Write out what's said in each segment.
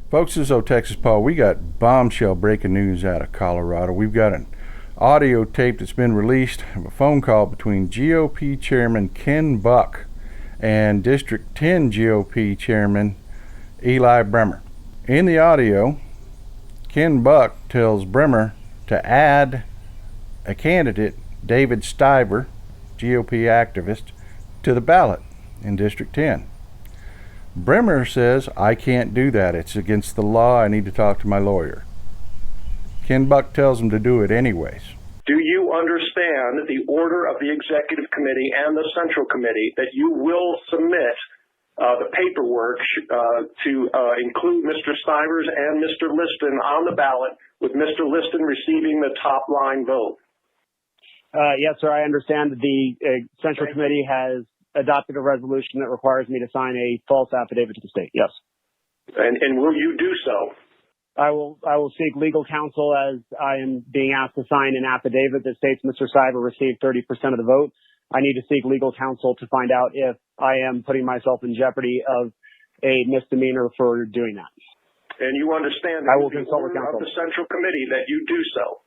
Folks, this is Old Texas Paul. We got bombshell breaking news out of Colorado. We've got an audio tape that's been released of a phone call between GOP Chairman Ken Buck and District 10 GOP Chairman Eli Bremer. In the audio, Ken Buck tells Bremer to add a candidate, David Stiver, GOP activist, to the ballot in District 10. Bremer says, I can't do that. It's against the law. I need to talk to my lawyer. Ken Buck tells him to do it anyways. Do you understand the order of the Executive Committee and the Central Committee that you will submit the paperwork to include Mr. Stivers and Mr. Liston on the ballot, with Mr. Liston receiving the top line vote? Yes, sir. I understand that the Central Committee has adopted a resolution that requires me to sign a false affidavit to the state. Yes. And will you do so? I will seek legal counsel, as I am being asked to sign an affidavit that states Mr. Stiver received 30% of the vote. I need to seek legal counsel to find out if I am putting myself in jeopardy of a misdemeanor for doing that. And you understand I will consult with counsel of the Central Committee that you do so?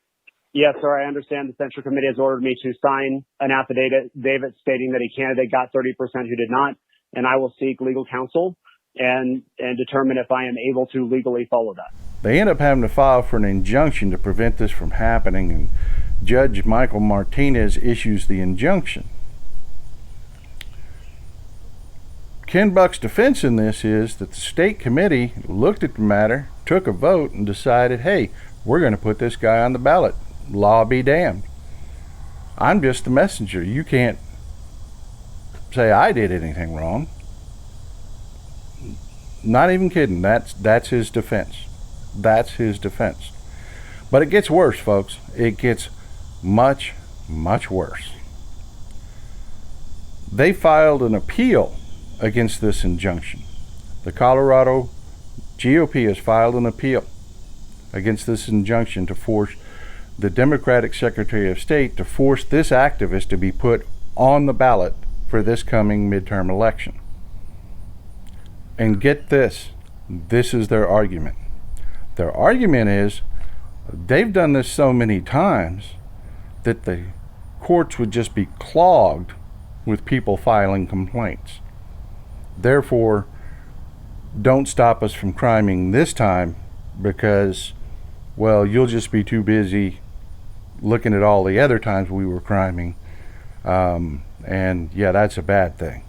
Yes, sir. I understand the Central Committee has ordered me to sign an affidavit stating that a candidate got 30% who did not, and I will seek legal counsel and determine if I am able to legally follow that. They end up having to file for an injunction to prevent this from happening, and Judge Michael Martinez issues the injunction. Ken Buck's defense in this is that the state committee looked at the matter, took a vote, and decided, hey, we're going to put this guy on the ballot. Law be damned. I'm just the messenger. You can't say I did anything wrong. Not even kidding. That's his defense. That's his defense. But it gets worse, folks. It gets much, much worse. They filed an appeal against this injunction. The Colorado GOP has filed an appeal against this injunction to force the Democratic Secretary of State to force this activist to be put on the ballot for this coming midterm election. And get this is their argument. Their argument is they've done this so many times that the courts would just be clogged with people filing complaints. Therefore, don't stop us from criming this time because, well, you'll just be too busy looking at all the other times we were criming. And yeah, that's a bad thing.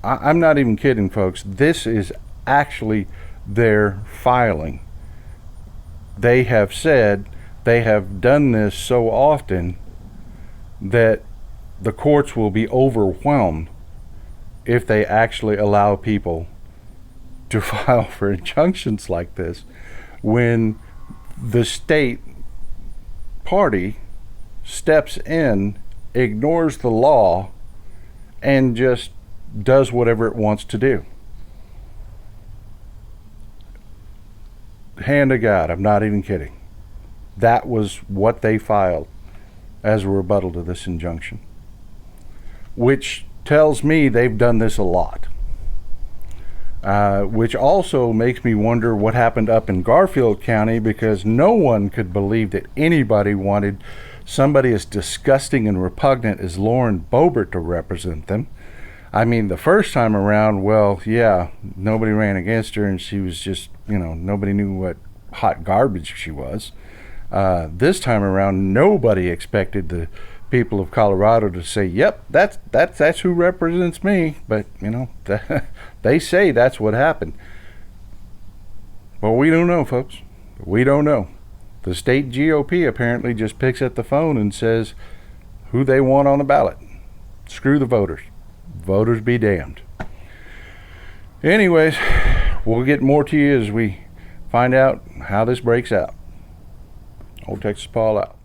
I'm not even kidding, folks. This is actually their filing. They have said they have done this so often that the courts will be overwhelmed if they actually allow people to file for injunctions like this, when the state party steps in, ignores the law, and just does whatever it wants to do. Hand of God, I'm not even kidding. That was what they filed as a rebuttal to this injunction, which tells me they've done this a lot. Which also makes me wonder what happened up in Garfield County, because no one could believe that anybody wanted somebody as disgusting and repugnant as Lauren Boebert to represent them. I mean, the first time around, well, yeah, nobody ran against her, and she was just, nobody knew what hot garbage she was. This time around, nobody expected the people of Colorado to say, yep, that's who represents me. But, they say that's what happened. Well, we don't know, folks. We don't know. The state GOP apparently just picks up the phone and says who they want on the ballot. Screw the voters. Voters be damned. Anyways, we'll get more to you as we find out how this breaks out. Old Texas Paul out.